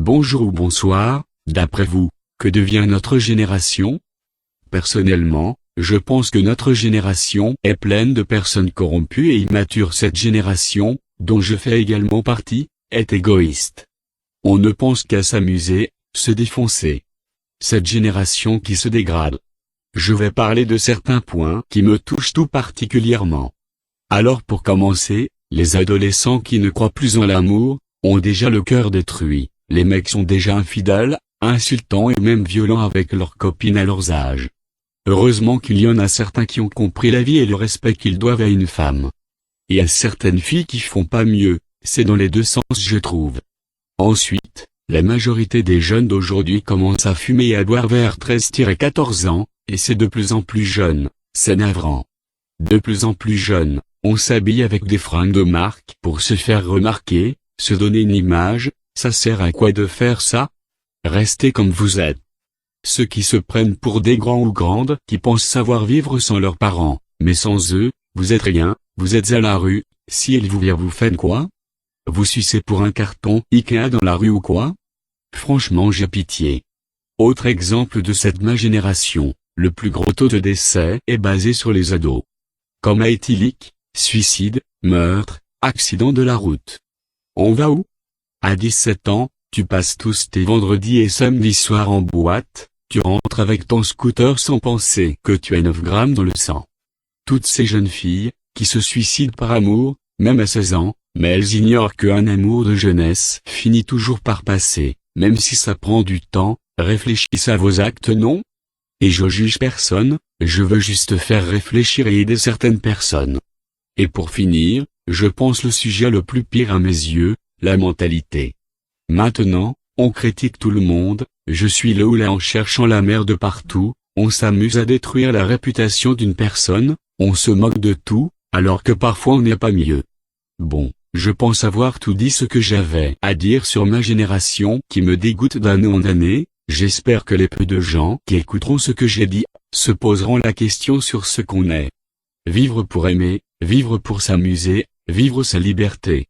Bonjour ou bonsoir, d'après vous, que devient notre génération? Personnellement, je pense que notre génération est pleine de personnes corrompues et immatures. Cette génération, dont je fais également partie, est égoïste. On ne pense qu'à s'amuser, se défoncer. Cette génération qui se dégrade. Je vais parler de certains points qui me touchent tout particulièrement. Alors pour commencer, les adolescents qui ne croient plus en l'amour, ont déjà le cœur détruit. Les mecs sont déjà infidèles, insultants et même violents avec leurs copines à leur âge. Heureusement qu'il y en a certains qui ont compris la vie et le respect qu'ils doivent à une femme. Et à certaines filles qui font pas mieux, c'est dans les deux sens je trouve. Ensuite, la majorité des jeunes d'aujourd'hui commencent à fumer et à boire vers 13-14 ans, et c'est de plus en plus jeune, c'est navrant. De plus en plus jeune, on s'habille avec des fringues de marque pour se faire remarquer, se donner une image. Ça sert à quoi de faire ça? Restez comme vous êtes. Ceux qui se prennent pour des grands ou grandes qui pensent savoir vivre sans leurs parents, mais sans eux, vous êtes rien, vous êtes à la rue, si ils vous virent vous faites quoi? Vous sucez pour un carton Ikea dans la rue ou quoi? Franchement j'ai pitié. Autre exemple de cette ma génération, le plus gros taux de décès est basé sur les ados. Coma éthylique, suicide, meurtre, accident de la route. On va où? À 17 ans, tu passes tous tes vendredis et samedis soirs en boîte, tu rentres avec ton scooter sans penser que tu as 9 grammes dans le sang. Toutes ces jeunes filles, qui se suicident par amour, même à 16 ans, mais elles ignorent qu'un amour de jeunesse finit toujours par passer, même si ça prend du temps, réfléchissez à vos actes non? Et je juge personne, je veux juste faire réfléchir et aider certaines personnes. Et pour finir, je pense le sujet le plus pire à mes yeux, la mentalité. Maintenant, on critique tout le monde, je suis le ou là en cherchant la merde partout, on s'amuse à détruire la réputation d'une personne, on se moque de tout, alors que parfois on n'est pas mieux. Bon, je pense avoir tout dit ce que j'avais à dire sur ma génération qui me dégoûte d'année en année, j'espère que les peu de gens qui écouteront ce que j'ai dit, se poseront la question sur ce qu'on est. Vivre pour aimer, vivre pour s'amuser, vivre sa liberté.